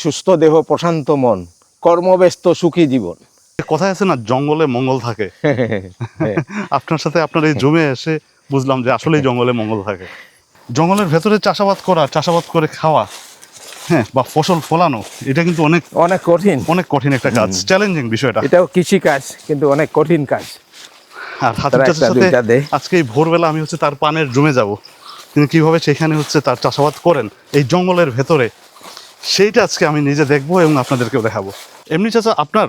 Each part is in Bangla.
সুস্থ দেহ প্রশান্ত মন, কর্মব্যস্ত সুখী জীবন। কথায় আছে না, জঙ্গলে মঙ্গল থাকে। আপনার সাথে আপনার এই জমে এসে বুঝলাম যে আসলেই জঙ্গলে মঙ্গল থাকে। জঙ্গলের ভেতরে চাষাবাদ করা, চাষাবাদ করে খাওয়া, হ্যাঁ, বা ফসল ফলানো, এটা কিন্তু অনেক অনেক কঠিন, অনেক কঠিন একটা কাজ, চ্যালেঞ্জিং বিষয়টা। এটাও কৃষি কাজ, কিন্তু অনেক কঠিন কাজ। আর হাতির চাষের সাথে আজকে এই ভোরবেলা আমি তার পানের জমে যাব, তিনি কিভাবে সেখানে তার চাষাবাদ করেন এই জঙ্গলের ভেতরে, সেইটা আজকে আমি নিজে দেখবো এবং আপনাদেরকেও দেখাবো। এমনি চাচা, আপনার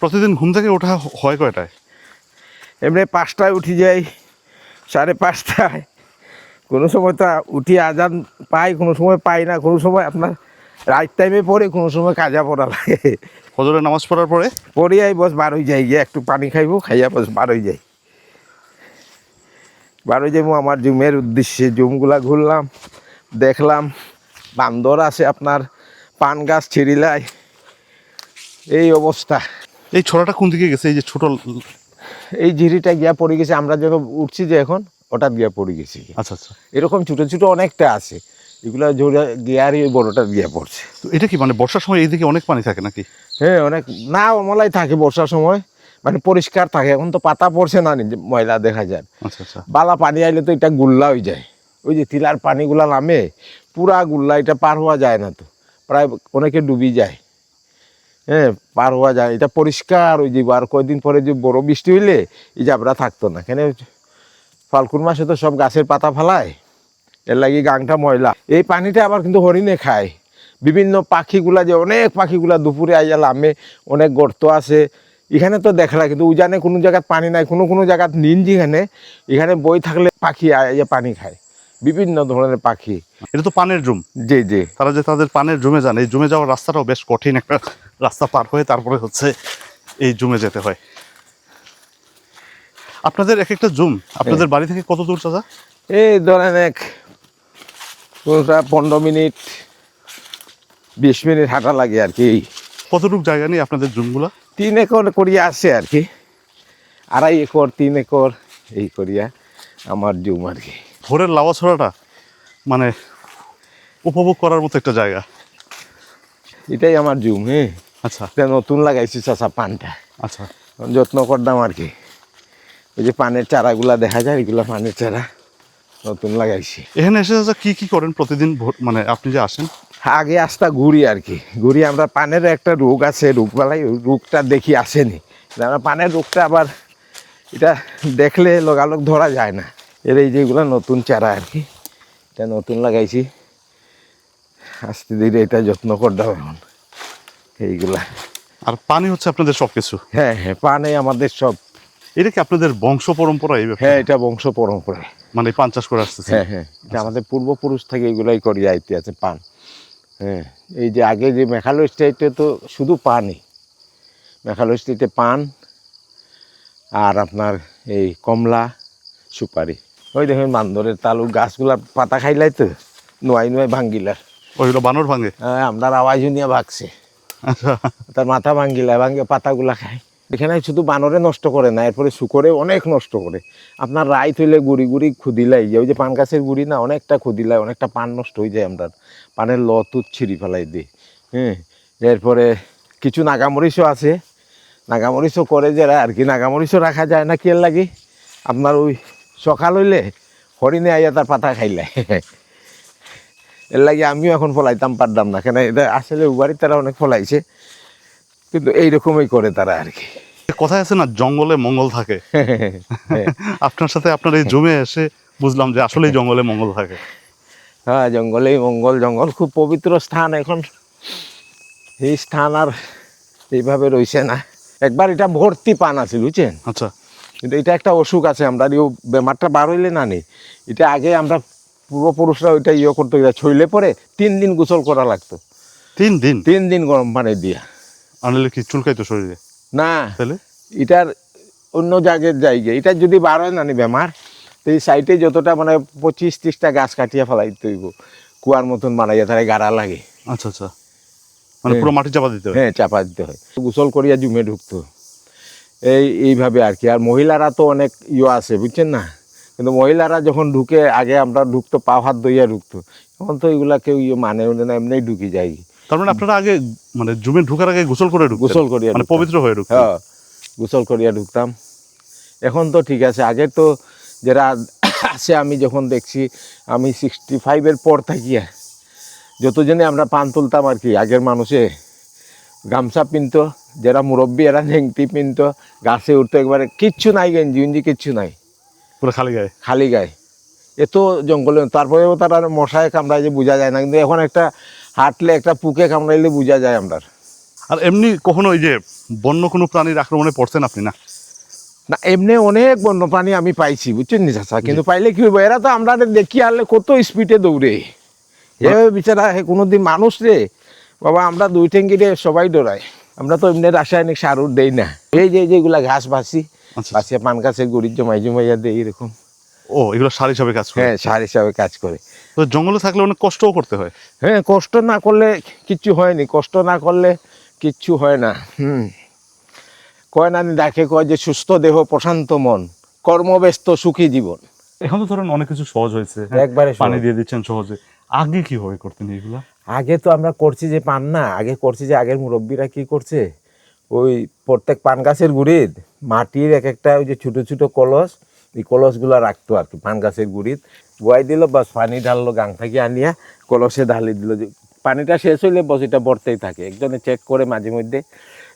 প্রতিদিন ঘুম থেকে ওঠা হয় কয়টায়? এমনি 5টায় উঠি যাই, 5:30টায়। কোনো সময় তো উঠি আজান পাই, কোনো সময় পাই না, কোনো সময় আপনার রাইট টাইমে পড়ে, কোনো সময় কাজা পড়া লাগে। ফজরের নামাজ পড়ার পরে পড়িয়াই বস বারোই যাই, গিয়ে একটু পানি খাইবো, খাইয়া বস বারোই যাই। বারোই যাইবো আমার জুমের উদ্দেশ্যে। জুমগুলা ঘুরলাম, দেখলাম বান্দর আছে, আপনার পান গাছ ছিঁড়িলাই, এই অবস্থা। এই ছড়াটা কোন দিকে গেছে? এই যে ছোট এই ঝিরিটা গিয়া পড়ে গেছে, আমরা যখন উঠছি যে এখন ওটা গিয়া পড়ে গেছি। আচ্ছা আচ্ছা, এরকম ছোটো ছোটো অনেকটা আছে, এগুলো জোরে গিয়ারই ওই বড়োটা গিয়া পড়ছে। তো এটা কি মানে বর্ষার সময় এইদিকে অনেক পানি থাকে নাকি? হ্যাঁ, অনেক না অমলাই থাকে বর্ষার সময়, মানে পরিষ্কার থাকে। এখন তো পাতা পড়ছে না, ময়লা দেখা যায়। আচ্ছা আচ্ছা, বালা পানি আইলে তো এটা গুল্লা হয়ে যায়, ওই যে টিলার পানিগুলা নামে পুরা গুল্লা, এটা পার হওয়া যায় না, তো প্রায় অনেকে ডুবি যায়। হ্যাঁ, পার হওয়া যায়, এটা পরিষ্কার ওই যে। আর কয়েকদিন পরে যে বড় বৃষ্টি হইলে এই জাবরা থাকতো না। কেন ফাল্গুন মাসে তো সব গাছের পাতা ফালায়, এর লাগি গাংটা ময়লা। এই পানিটা আবার কিন্তু হরিণে খায়, বিভিন্ন পাখিগুলা, যে অনেক পাখিগুলা দুপুরে আইয়া লামে, অনেক গর্ত আছে এখানে তো দেখলা। কিন্তু উজানে কোনো জায়গায় পানি নাই, কোনো কোনো জায়গায় নিন, যেখানে এখানে বই থাকলে পাখি আইয়া পানি খায়, বিভিন্ন ধরনের পাখি। এটা তো পানের জুম। জি জি, তারা যে তাদের পানের জমে যান, এই জমে যাওয়ার রাস্তাটাও বেশ কঠিন একটা রাস্তা পার হয়ে তারপরে এই জমে যেতে হয়। আপনাদের এক একটা জুম আপনাদের বাড়ি থেকে কত দূর চাচা? এই ধরেন 15 মিনিট 20 মিনিট হাঁটা লাগে আর কি। কতটুকু জায়গা নিয়ে আপনাদের জুমগুলা? 3 একর করিয়া আছে আর কি, 2.5 একর 3 একর এই করিয়া আমার জুম আর কি। ভোরের লাওয়া ছড়াটা মানে উপভোগ করার মতো একটা জায়গা। এটাই আমার জুম। হ্যাঁ, আচ্ছা, এটা নতুন লাগাইছি চাচা পানটা, আচ্ছা, যত্ন করতাম আর কি। ওই যে পানের চারাগুলা দেখা যায়, এগুলা পানের চারা নতুন লাগাইছি। এখানে এসে চাচা কি কি করেন প্রতিদিন? মানে আপনি যে আসেন, আগে আসতা ঘুরি আর কি, ঘুরি। আমরা পানের একটা রোগ আছে, রোগবালাই, ওই রোগটা দেখি আসেনি। আমরা পানের রোগটা আবার এটা দেখলে লগালগ ধরা যায় না। এর এই যেগুলো নতুন চারা আর কি, এটা নতুন লাগাইছি, আস্তে ধীরে এটা যত্ন করতাম এখন এইগুলা। আর পানি আপনাদের সব কিছু? হ্যাঁ হ্যাঁ, পানে আমাদের সব। এটা কি আপনাদের বংশ পরম্পরা? এই হ্যাঁ, এটা বংশ পরম্পরা, মানে পান চাষ করে আসতেছে? হ্যাঁ হ্যাঁ, এটা আমাদের পূর্বপুরুষ থেকে এগুলাই করিয়া আইতে আছে পান। হ্যাঁ, এই যে আগে যে মেঘালয় স্টেটে তো শুধু পানই, মেঘালয় স্টেটে পান আর আপনার এই কমলা, সুপারি। ওই দেখেন বান্দরের তালু গাছগুলার পাতা খাইলাই তো নোয়াই নোয়াই ভাঙ্গিলার। ওইগুলো বানর ভাঙে? হ্যাঁ, আপনার আওয়াজ নিয়ে ভাগছে, আচ্ছা, তার মাথা ভাঙ্গিলা, ভাঙ্গে পাতাগুলা খায়। এখানে শুধু বানরে নষ্ট করে না, এরপরে শুকরে অনেক নষ্ট করে। আপনার রাইত হইলে গুড়ি গুড়ি খুদিলাই যায়, ওই যে পান গাছের গুড়ি না, অনেকটা খুদিলাই, অনেকটা পান নষ্ট হয়ে যায়। আমরা পানের তুত ছিঁড়ি ফেলাই দিই। হ্যাঁ, এরপরে কিছু নাগামরিচও আছে, নাগামরিচও করে যারা আর কি। নাগামরিচও রাখা যায় না, কি এর লাগে আপনার ওই সকাল হইলে হরিণে আইয়া তার পাতা খাইলে। এর লাগে আমিও এখন ফলাইতাম পারতাম না, কেন এটা আসলে উবারি তারা অনেক ফলাইছে, কিন্তু এইরকমই করে তারা আর কি। কথায় আছে না, জঙ্গলে মঙ্গল থাকে। আপনার সাথে আপনার এই জমে এসে বুঝলাম যে আসলেই জঙ্গলে মঙ্গল থাকে। হ্যাঁ, জঙ্গলেই মঙ্গল। জঙ্গল খুব পবিত্র স্থান। এখন এই স্থান আর এইভাবে রয়েছে না। একবার এটা ভর্তি পান আছে, বুঝছেন? আচ্ছা, কিন্তু এটা একটা অসুখ আছে, আমরা বেমারটা বার হইলে না নেই। এটা আগে আমরা পূর্বপুরুষরা ওইটা করতে, ছইলে পরে 3 দিন গোসল করা লাগতো। 3 দিন? 3 দিন গরম পানি দিয়া। আনলে কি চুলকাইতো শরীরে? না, তাহলে এটার অন্য জায়গায় জায়গায় এটা যদি বার হয় না নি বেমার, তো এই সাইডে যতটা মানে 25-30টা গাছ কাটিয়া ফেলাইতে হইব, কুয়ার মতন বানাইয়া তারা গাড়া লাগে। আচ্ছা আচ্ছা, মানে পুরো মাটি চাপা দিতে হয়? হ্যাঁ, চাপা দিতে হয়। গোসল করিয়া জুমে ঢুকতো এইভাবে আর কি। আর মহিলারা তো অনেক আছে, বুঝছেন না? কিন্তু মহিলারা যখন ঢুকে, আগে আমরা ঢুকতো পা হাত ধইয়া ঢুকতো, এখন তো এগুলা কেউ মানে না, এমনি ঢুকি যায়। তার মানে আপনারা আগে মানে জমি ঢোকার আগে গোসল করে ঢুকতেন? গোসল করিয়া মানে ঢুকতাম। পবিত্র হয়ে ঢুকতেন? হ্যাঁ, গোসল করিয়া ঢুকতাম। এখন তো ঠিক আছে, আগে তো যারা আছে আমি যখন দেখছি, আমি 65-এর পর থাকিয়া যতজনে আমরা পান তুলতাম আর কি, আগের মানুষে গামছা পিনতো, যারা মুরব্বী এরা নেংটি পিনতো, গাছে উঠতো, একবারে কিচ্ছু নাই, গেঞ্জি উঞ্জি কিচ্ছু নাই, পুরো খালি গায়ে? খালি গায়ে। এত জঙ্গলে, তারপরেও তারা মশায় কামড়ায় যে বোঝা যায় না, কিন্তু এখন একটা হাঁটলে একটা পুকে কামড়াইলে বোঝা যায় আমরা। আর এমনি কখনো ওই যে বন্য কোনো প্রাণীর আক্রমণে পড়ছেন আপনি? না না, এমনি অনেক বন্যপ্রাণী আমি পাইছি, বুঝছেন নি চাচা, কিন্তু পাইলে কি হইব, এরা তো আমরা দেখি আনলে কত স্পিডে দৌড়ে, হে বিচারা হে কোনোদিন মানুষ রে বাবা, আমরা দুই ঠেঙ্গিরে সবাই ডরাই। আমরা তো এমনি রাসায়নিক সার দেই না, এই যে যেগুলা ঘাস বাছি আচ্ছা। বাছিয়া পান গাছের গুড়ির জমাইয়া দেয় এরকম। ও, এগুলো সার হিসাবে কাজ করে? হ্যাঁ, সার হিসাবে কাজ করে। তো জঙ্গলে থাকলে অনেক কষ্টও করতে হয়? হ্যাঁ, কষ্ট না করলে কিচ্ছু হয়নি, কষ্ট না করলে কিচ্ছু হয় না। কয় না ডাকে, কয় যে সুস্থ দেহ প্রশান্ত মন, কর্মব্যস্ত সুখী জীবন। এখন তো ধরেন অনেক কিছু সহজ হয়েছে, একবারে সহজ। পানি দিয়ে দিচ্ছেন সহজে। আগে কিভাবে করতেন এগুলা? আগে তো আমরা করছি যে পান না, আগে করছি যে আগের মুরব্বীরা কি করছে, ওই প্রত্যেক পান গাছের গুড়ির মাটির এক একটা ওই যে ছোটো ছোটো কলস, এই কলসগুলো রাখতো আর কি পান গাছের গুড়ির, বয়াই দিল, বাস পানি ঢাললো গাং থেকে আনিয়া কলসে ঢালি দিল, যে পানিটা শেষ হইলে বস এটা বর্তেই থাকে, একজনে চেক করে মাঝে মধ্যে।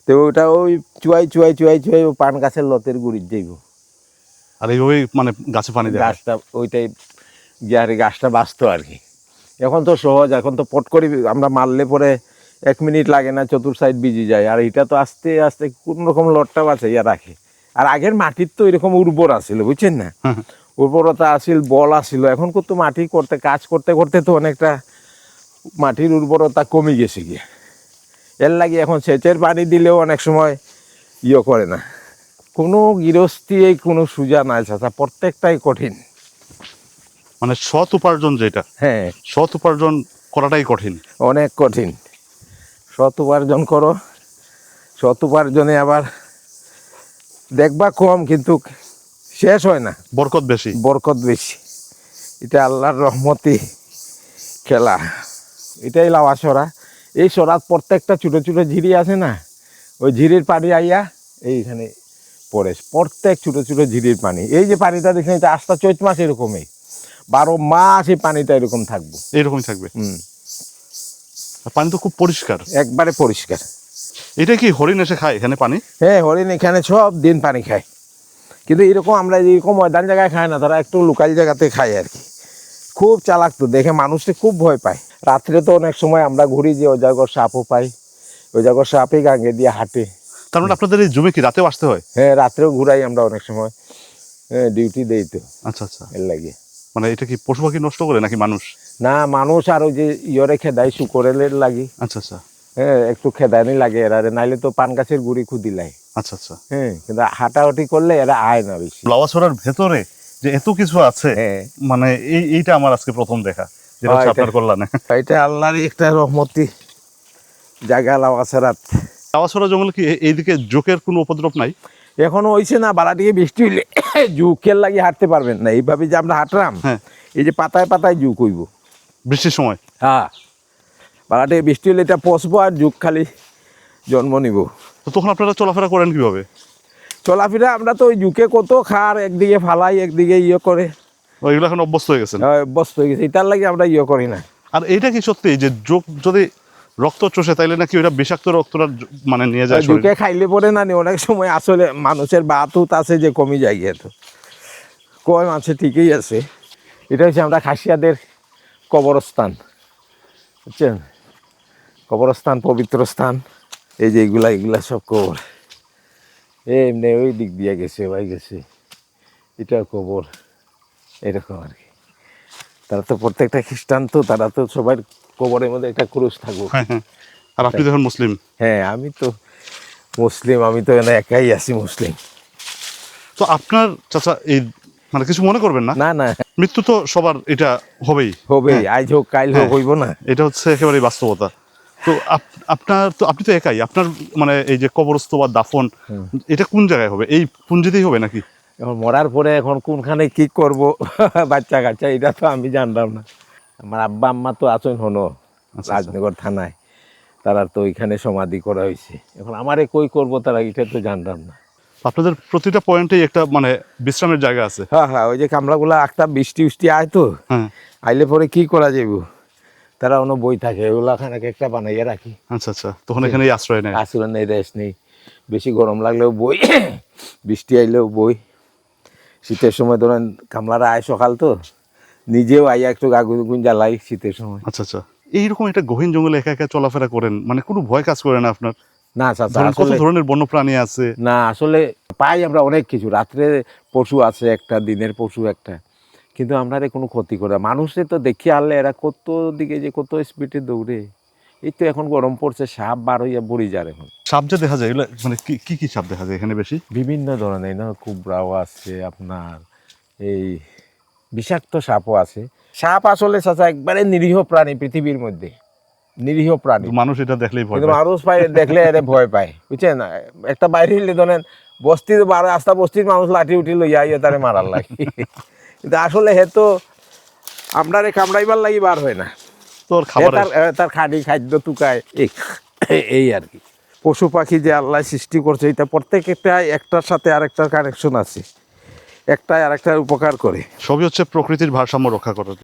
তো ওটা ওই চুয়াই ও পান গাছের লতের গুড়ির যাইব, আর এইভাবেই মানে গাছে পানি দেয়? গাছটা ওইটাই গিয়ারে গাছটা বাঁচতো আর কি। এখন তো সহজ, এখন তো পট করে আমরা মারলে পরে 1 মিনিট লাগে না, চতুর সাইড বিজি যায়। আর এটা তো আস্তে আস্তে কোন রকম লটটা বাঁচাইয়া রাখে। আর আগের মাটির তো এরকম উর্বর আছিল, বুঝছেন না, উর্বরতা আছিল, বল আছিল। এখন কত মাটি করতে কাজ করতে করতে তো অনেকটা মাটির উর্বরতা কমে গেছে গিয়ে, এর লাগে এখন সেচের পানি দিলেও অনেক সময় করে না। কোনো গৃহস্থী কোনো সুজা নাই চাচা, প্রত্যেকটাই কঠিন। মানে সৎ উপার্জন যেটা, হ্যাঁ, সৎ উপার্জন করাটাই কঠিন, অনেক কঠিন। সৎ উপার্জন করো, সৎ উপার্জনে আবার দেখবা কম, কিন্তু শেষ হয় না, বরকত বেশি। বরকত বেশি। এটা আল্লাহর রহমতি খেলা। এটাই লাওয়া সরা। এই সরাত প্রত্যেকটা ছোটো ছোটো ঝিরি আছে না, ওই ঝিরির পানি আইয়া এইখানে পড়ে, প্রত্যেক ছোটো ছোটো ঝিরির পানি। এই যে পানিটা দেখছেন, এটা আস্থা চৈত মাস এরকমই, 12 মাস এই পানিটা এরকম থাকবো, এরকমই থাকবে। আর পানি তো খুব পরিষ্কার, একবারে পরিষ্কার। এটা কি হরিণ এসে খায় এখানে পানি? হ্যাঁ, হরিণ এখানে সব দিন পানি খায়, কিন্তু এরকম আমরা এরকম ময়দান জায়গায় খায় না, তারা একটু লোকাল জায়গাতে খায় আর কি। খুব চালাক তো, দেখে মানুষকে খুব ভয় পায়। রাত্রে তো অনেক সময় আমরা ঘুরি, যে ওই জায়গার সাপও পাই, ওই জায়গার সাপই গাঙ্গে দিয়ে হাঁটে। তার মানে আপনাদের এই জমি কি রাতেও আসতে হয়? হ্যাঁ, রাত্রেও ঘুরাই আমরা অনেক সময়, হ্যাঁ, ডিউটি দেই তো। আচ্ছা আচ্ছা। এর লাগে মানে এটা কি পশু পাখি নষ্ট করে নাকি মানুষ? না, মানুষ আর ওই যে ইয়রে খেদাই শুকরের লাগি। আচ্ছা আচ্ছা। হ্যাঁ, একটু খেদানি লাগে এরা, নাইলে তো পান গাছের গুড়ি খুদিলাই। আচ্ছা আচ্ছা। হ্যাঁ, কিন্তু হাঁটাহাঁটি করলে এরা আয় না বেশি। লাউয়াছড়ার ভেতরে যে এত কিছু আছে, হ্যাঁ, মানে এইটা আমার আজকে প্রথম দেখা, যেটা হচ্ছে আপনার কল্যাণে। এটা আল্লাহরই একটা রহমতি জায়গা লাওয়াছড়াত। লাউয়াছড়া জঙ্গলে কি এইদিকে জোকের কোনো উপদ্রব নাই? এখনো হয়েছে না, বালাটিকে বৃষ্টি হইলে জুকের লাগিয়ে হাঁটতে পারবেন না। এইভাবে যে আমরা হাঁটলাম, হ্যাঁ, এই যে পাতায় পাতায় জুক হইব বৃষ্টির সময়। হ্যাঁ, বালাটিকে বৃষ্টি হলে এটা পচবো আর জুক খালি জন্ম নিব। তো তখন আপনারা চলাফেরা করেন কিভাবে? চলাফেরা আমরা তো ওই জুকে কত খার, একদিকে ফালাই একদিকে করে, এগুলো এখন অভ্যস্ত হয়ে গেছেন? অভ্যস্ত হয়ে গেছে, এটার লাগে আমরা করি না। আর এইটা কি সত্যি যে জোক যদি রক্ত চষে, তাইলে নাকি ওটা বিষাক্ত রক্তটা মানে নিয়ে যায় শরীরে? জুকে খাইলে পরে না, অনেক সময় আসলে মানুষের বাতুত আছে যে কমে যায় গিয়ে, তো কয় মাছে ঠিকই আছে। এটা হচ্ছে আমরা খাসিয়াদের কবরস্থান, বুঝছেন, কবরস্থান, পবিত্র স্থান। এই যে এগুলা সব কবর, এমনি ওই দিক দিয়ে গেছে, ভাই গেছে, এটা কবর, এরকম আর কি। তারা তো প্রত্যেকটা খ্রিস্টান, তো তারা তো সবার কবরের মধ্যে একটা ক্রুশ থাকবো। হ্যাঁ হ্যাঁ। আর আপনি যখন মুসলিম? হ্যাঁ, আমি তো মুসলিম, আমি তো একাই আছি মুসলিম। তো আপনার চাচা এই মানে কিছু মনে করবেন না, না না, মৃত্যু তো সবার এটা হবেই, হবেই, আজ হোক কাল হোক, হইব না, এটা হচ্ছে একেবারে বাস্তবতা। তো আপনার তো, আপনি তো একাই, আপনার মানে এই যে কবরস্থ বা দাফন, এটা কোন জায়গায় হবে? এই পুঞ্জিতেই হবে নাকি? এখন মরার পরে এখন কোনখানে কি করব বাচ্চা কাচ্চা, এটা তো আমি জানলাম না। আমার আব্বা আম্মা তো আছেন হনো রাজনগর থানায়, তারা তো ওইখানে সমাধি করা হয়েছে। এখন আমারে কই করবো তারা, এটা তো জানতাম না। আপনাদের প্রতিটা পয়েন্টেই একটা মানে বিশ্রামের জায়গা আছে। হ্যাঁ হ্যাঁ, ওই যে কামরাগুলা একটা বৃষ্টি উষ্টি আয় তো, হ্যাঁ, আইলে পরে কি করা যাইব, তারা অন্য বই থাকে, ওগুলা খানাকে একটা বানাইয়া রাখি, আচ্ছা আচ্ছা, তখন এখানেই আশ্রয় নেয়। আসলে নেই, রেস্ট নেই, বেশি গরম লাগলেও বই, বৃষ্টি আইলেও বই। শীতের সময় ধরেন কামলারা আয় সকাল তো, নিজেও আইয়া একটু আগুন জ্বালাই শীতের সময়। আচ্ছা আচ্ছা, এইরকম একটা গহীন জঙ্গলে একা একা চলাফেরা করেন, মানে কোনো ভয় কাজ করে না আপনার? না চাচা, ধরেন কত আসলে ধরনের বন্য প্রাণী আছে। না, আসলে পাই আমরা অনেক কিছু, রাত্রে পশু আছে একটা, দিনের পশু একটা, কিন্তু আমরা কোনো ক্ষতি করে না। মানুষে তো দেখি আনলে এরা কত দিকে যে কত স্পিডে দৌড়ে। এই তো এখন গরম পড়ছে, সাপ বার হইয়া বড়ি যার এখন। সাপ যে দেখা যায় এগুলো মানে কি কি সাপ দেখা যায় এখানে বেশি? বিভিন্ন ধরনের না, কুবরাও আছে আপনার, এই বিষাক্ত সাপও আছে। সাপ আসলে চাচা একবারে নিরীহ প্রাণী পৃথিবীর মধ্যে, নিরীহ প্রাণী। মানুষ এটা দেখলেই ভয় কিন্তু পায়। মানুষ দেখলে এর ভয় পায়, বুঝছেন। একটা বাইরে হইলে ধরেন বস্তি রাস্তা বস্তির মানুষ লাঠি উঠি লইয়া ইয়ে তারে মারার লাগে, কিন্তু আসলে হে তো আমরা কামড়াইবার লাগি বার হয় না, তোর খাবার তার খাড়ি খাদ্য টুকায়, এই আর কি। পশু পাখি যে আল্লাহ সৃষ্টি করছে, এটা প্রত্যেকটা একটার সাথে আরেকটার কানেকশন আছে, একটা আরেকটার উপকার করে। সবই হচ্ছে প্রকৃতির ভারসাম্য রক্ষা করার।